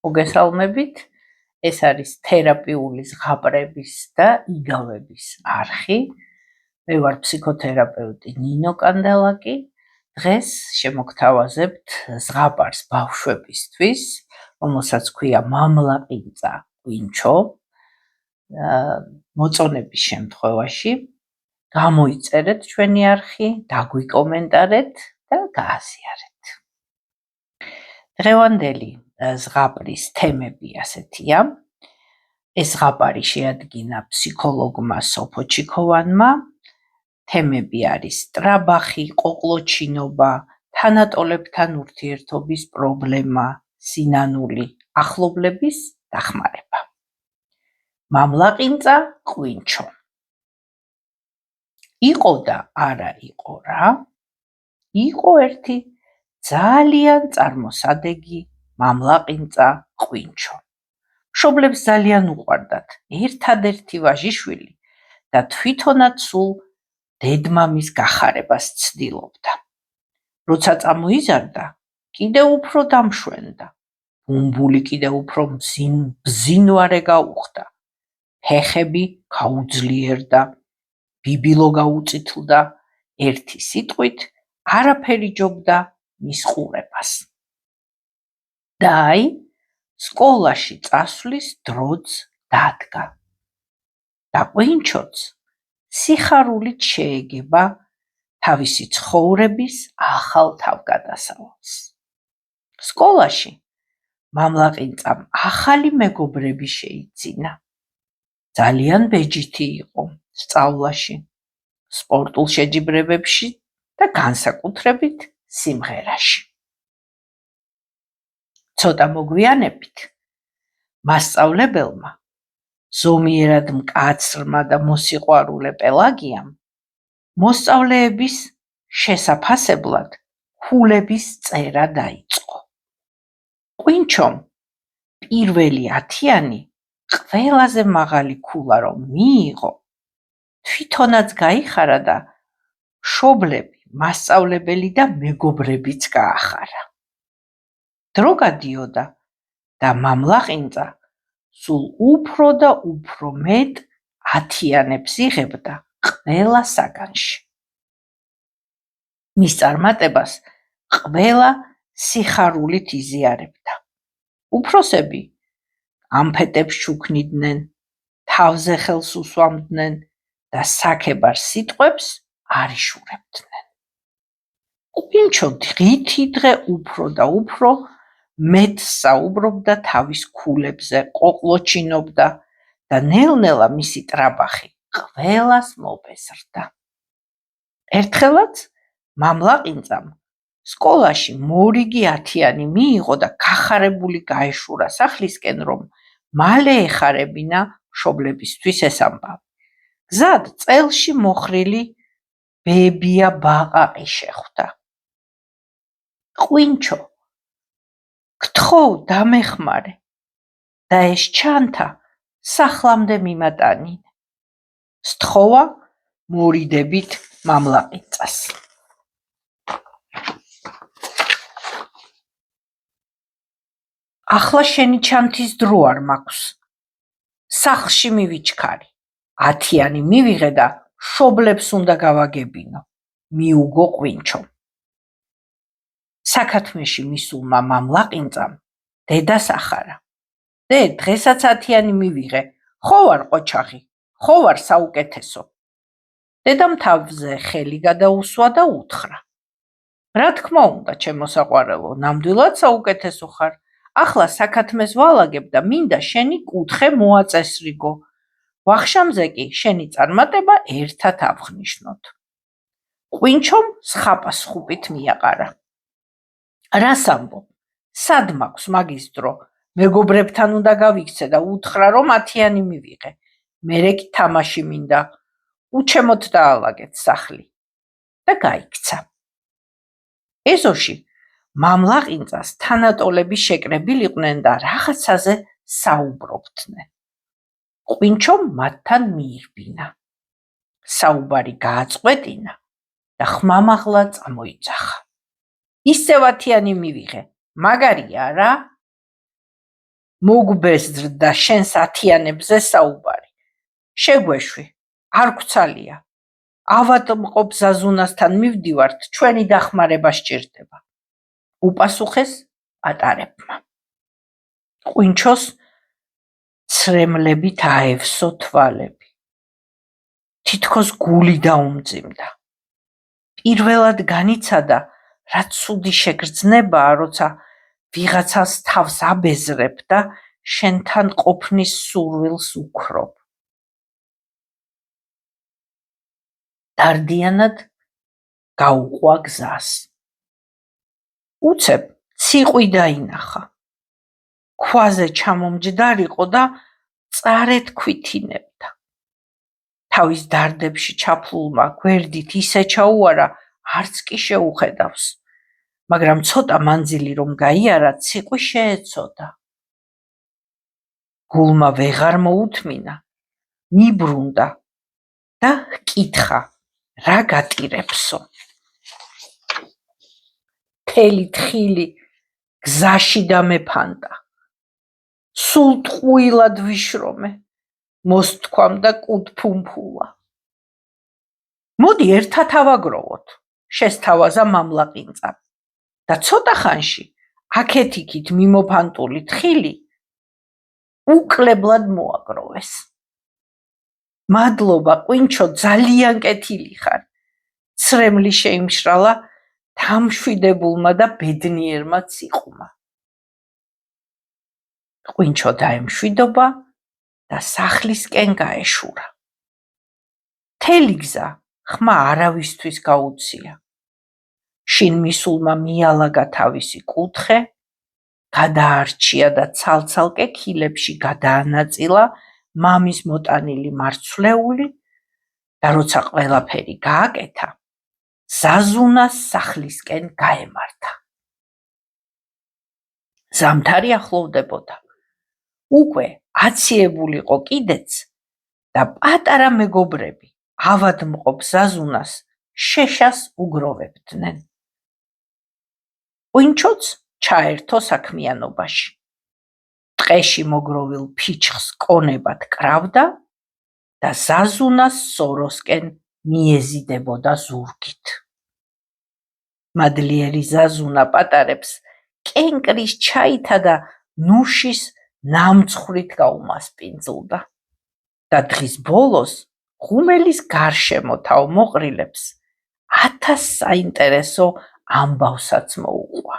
მოგესალმებით. ეს არის თერაპიული ზღაპრების და იგავების არხი. მე ვარ ფსიქოთერაპევტი ნინო კანდელაკი. დღეს შემოგთავაზებთ ზღაპარს ბავშვებისთვის, რომელსაც ქვია მამლაყინწა ყვინჩო. მოწონების შემთხვევაში გამოიწერეთ ჩვენი არხი, დაგვიკომენტარეთ და გააზიარეთ. დღევანდელი ზღაპრის თემები ასეთია. ეს ზღაპარი შეადგინა ფსიქოლოგმა სოფო ჩიქოვანმა. თემები არის სტრაბახი, ყოყლოჩინობა, თანატოლებთან ურთიერთობის პრობლემა, სინანული, ახლობლების დახმარება. მამლაყინწა ყვინჩო. იყო და არა იყო რა. იყო ერთი ძალიან წარმოსადეგი მამლაყინწა ყვინჩო. მშობლებს ძალიან უყვარდათ ერთადერთი ვაჟიშვილი და თვითონაც სულ დედმამის გახარებას ცდილობდა. როცა წამოიზარდა, კიდევ უფრო დამშვენდა. ბუმბული კიდევ უფრო ბზინვარე გაუხდა. ფეხები გაუძლიერდა, ბიბილო გაუწითლდა, ერთი სიტყვით არაფერი ჯობდა მის ყურებას. და აი, სკოლაში წასვლის დროც დადგა. და ყვინჩოც სიხარულით შეეგება თავისი ცხოვრების ახალ თავგადასავალს. სკოლაში მამლაყინწამ ახალი მეგობრები შეიძინა. ძალიან ბეჯითი იყო სწავლაში, სპორტულ შეჯიბრებებში და განსაკუთრებით სიმღერაში. ცოტა მოგვიანებით მასწავლებელმა, ზომიერად მკაცრმა და მოსიყვარულე პელაგიამ, მოსწავლეების შესაფასებლად ქულების წერა დაიწყო. ყვინჩომ პირველი 10-იანი ყველაზე მაღალი ქულა რომ მიიღო, თვითონაც გაიხარა და მშობლები, მასწავლებელი და მეგობრებიც გაახარა. დრო გადიოდა და მამლაყინწა სულ უფრო და უფრო მეტ 10-იანებს იღებდა ყველა საგანში. მის წარმატებას ყველა სიხარულით იზიარებდა. უფროსები ამფეტებს ჩუქნიდნენ, თავზე ხელს უსვამდნენ და საქებარ სიტყვებს არ იშურებდნენ. ყვინჩო დღითი დღე უფრო და უფრო მეტს საუბრობდა თავის ქულებზე, ყოყლოჩინობდა და ნელ-ნელა მისი ტრაბახი ყველას მოპეზრდა. ერთხელაც მამლაყინწამ სკოლაში მორიგი 10-იანი მიიღო და გახარებული გაეშურა სახლისკენ, რომ მალე ეხარებინა მშობლებისთვის ეს ამბავი. გზად წელში მოხრილი ბებია ბაყაყი შეხვდა. ყვინჩო, გთხოვ დამეხმარე და ეს ჩანთა სახლამდე მიმატანინე. სთხოვა მორიდებით მამლაყინწას. ახლა შენი ჩანთის დრო არ მაქვს. სახლში მივიჩქარი. 10-იანი მივიღე და მშობლებს უნდა გავაგებინო, მიუგო ყვინჩომ. საქათმეში მისულმა მამლაყინწამ დედას ახარა. დე, დღესაც 10-იანი მივიღე, ხო ვარ ყოჩაღი, ხო ვარ საუკეთესო. დედამ თავზე ხელი გადაუსვა და უთხრა. რა თქმა უნდა, ჩემო საყვარელო, ნამდვილად საუკეთესო ხარ. ახლა საქათმეს ვალაგებ და მინდა შენი კუთხე მოაწესრიგო. ვახშამზე კი შენი წარმატება ერთად ავღნიშნოთ. ყვინჩომ სხაპას ხუპით მიაყარა. რას ამბობ? სად მაქვს მაგის დრო? მეგობრებთან უნდა გავიქცე და უთხრა, რომ 10-იანი მივიღე. მერე კი თამაში მინდა. უჩემოთ დაალაგეთ სახლი. და გაიქცა. ეზოში მამლაყინწას თანატოლები შეკრებილიყვნენ და რაღაცაზე საუბრობდნენ. ყვინჩომ მათთან მიირბინა. საუბარი გააწყვეტინა და ხმამაღლა წამოიძახა. ისევ 10-იანი მივიღე, მაგარია რა? მოგბეზრდა შენს ათიანებზე საუბარი. შეგვეშვი, არ გვცალია. ავადმყოფ ზაზუნასთან მივდივართ, ჩვენი დახმარება სჭირდება. უპასუხეს პატარებმა. ყვინჩოს ცრემლებით აევსო თვალები. თითქოს გული დაუმძიმდა. პირველად განიცადა, რა ცუდი შეგრძნებაა, როცა ვიღაცას თავს აბეზრებ და შენთან ყოფნის სურვილს უქრობ. დარდიანად გაუყვა გზას. უცებ ციყვი დაინახა. ქვაზე ჩამომჯდარიყო და წარეთ ქვითინებდა. თავის დარდებში ჩაფლულმა გვერდით ისე ჩაუარა, არც კი შეუხედავს. მაგრამ ცოტა მანძილი რომ გაიარა, ციყვი შეეცოდა. გულმა ვეღარ მოუთმინა, მიბრუნდა და ჰკითხა, რა გატირებსო. მთელი თხილი გზაში დამეფანტა. სულ ტყუილად ვიშრომე, მოსთქვამ და კუდფუმფულა. მოდი ერთად ავაგროვოთ, შესთავაზა მამლაყინწა და ცოტა ხანში აქეთ-იქით მიმოფანტული თხილი უკლებლად მოაგროვეს. მადლობა, ყვინჩო, ძალიან კეთილი ხარ. ცრემლი შეიმშრალა დამშვიდებულმა და ბედნიერმა ციყვმა. ყვინჩო დაემშვიდობა და სახლისკენ გაეშურა. მთელი გზა ხმა არავისთვის გაუცია. შინ მისულმა მიალაგა თავისი კუთხე, გადაარჩია და ცალ-ცალკე ქილებში გადაანაწილა მამის მოტანილი მარცვლეული და როცა ყველაფერი გააკეთა, ზაზუნას სახლისკენ გაემართა. ზამთარი ახლოვდებოდა. უკვე აციებულიყო კიდეც და პატარა მეგობრები ავადმყოფ ზაზუნას შეშას უგროვებდნენ. ყვინჩოც ჩაერთო საქმიანობაში. ტყეში მოგროვილ ფიჩხს კონებად კრავდა და ზაზუნას სოროსკენ მიეზიდებოდა ზურგით. მადლიერი ზაზუნა პატარებს კენკრის ჩაითა და ნუშის ნამცხრით გაუმასპინძლდა და დღის ბოლოს ღუმელის გარშემო თავმოყრილებს 1000 საინტერესო ამბავსაც მოუყვა.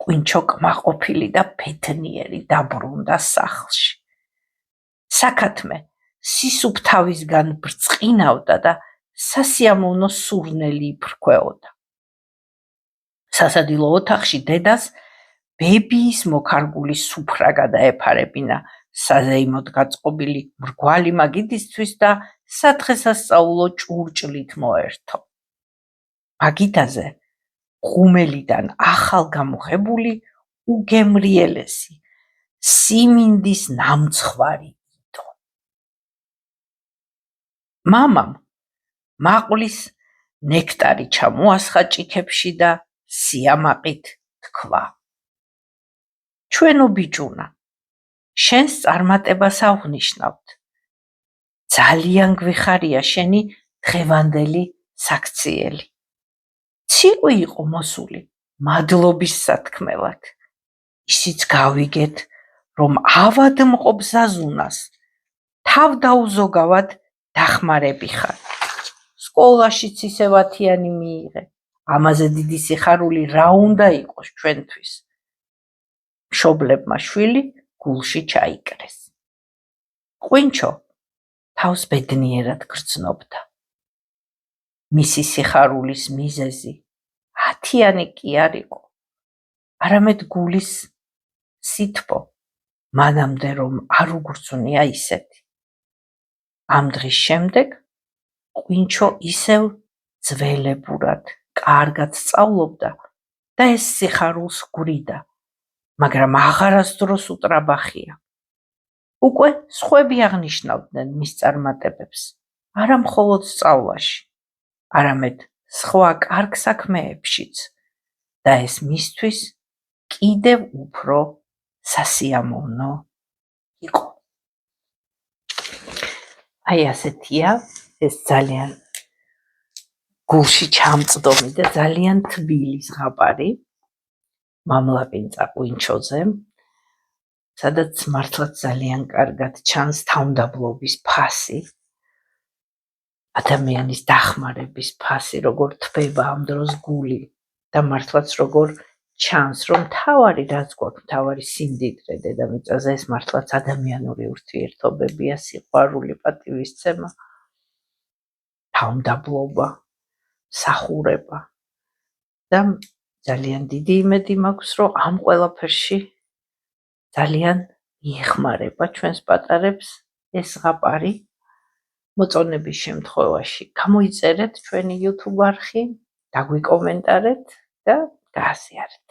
ყვინჩო კმაყოფილი და ბედნიერი დაბრუნდა სახლში. საქათმე სისუფთავისგან ბრწყინავდა და სასიამოვნო სურნელი იფრქვეოდა. სასადილო ოთახში დედას ბებიის მოქარგული სუფრა გადაეფარებინა საზეიმოდ გაწყობილი მრგვალი მაგიდისთვის და სადღესასწაულო ჭურჭლით მოერთო. მაგიდაზე ღუმელიდან ახალ გამოღებული უგემრიელესი სიმინდის ნამცხვარი იდო. მამამ მაყვლის ნექტარი ჩამოასხა ჭიქებში და სიამაყით თქვა: ჩვენო ბიჭუნა, შენს წარმატებას აღვნიშნავთ. ძალიან გვიხარია შენი დღევანდელი საქციელი. ციყვი იყო მოსული მადლობის სათქმელად. ისიც გავიგეთ, რომ ავადმყოფ ზაზუნას თავდაუზოგავად დახმარები ხარ. სკოლაშიც ისევ ათიანი მიიღე. ამაზე დიდი სიხარული რა უნდა იყოს ჩვენთვის. მშობლებმა შვილი გულში ჩაიკრეს. ყვინჩო თავს ბედნიერად გრძნობდა. მისი სიხარულის მიზეზი ათიანი კი არ იყო, არამედ გულის სითბო, მანამდე რომ არ უგრძნია ისეთი. ამ დღის შემდეგ ყვინჩო ისევ ძველებურად, კარგად სწავლობდა და ეს სიხარულს გვრიდა, მაგრამ აღარასდროს უტრაბახია. უკვე სხვები აღნიშნავდნენ მის წარმატებებს, არა მხოლოდ სწავლაში, არამედ სხვა კარგ საქმეებშიც და ეს მისთვის კიდევ უფრო სასიამოვნო იყო. აი ასეთია ეს ძალიან გულში ჩამწდომი და ძალიან თბილი ზღაპარი მამლაპინწა ყვინჩოზე, სადაც მართლაც ძალიან კარგად ჩანს თავმდაბლობის ფასი, ადამიანის დახმარების ფასი, როგორ თბება ამ დროს გული და მართლაც როგორ ჩანს, რომ თავარი რაც გვაქვს, თავარი სიმდიდრე დედამიწაზე, ეს მართლაც ადამიანური ურთიერთობებია, სიყვარული, პატივისცემა, თავმდაბლობა, მსახურება და ძალიან დიდი იმედი მაქვს, რომ ამ ყველაფერში ძალიან მიეხმარება ჩვენს პატარებს ეს ზღაპარი. მოწონების შემთხვევაში გამოიწერეთ ჩვენი YouTube არხი, დაგვიკომენტარეთ და გააზიარეთ.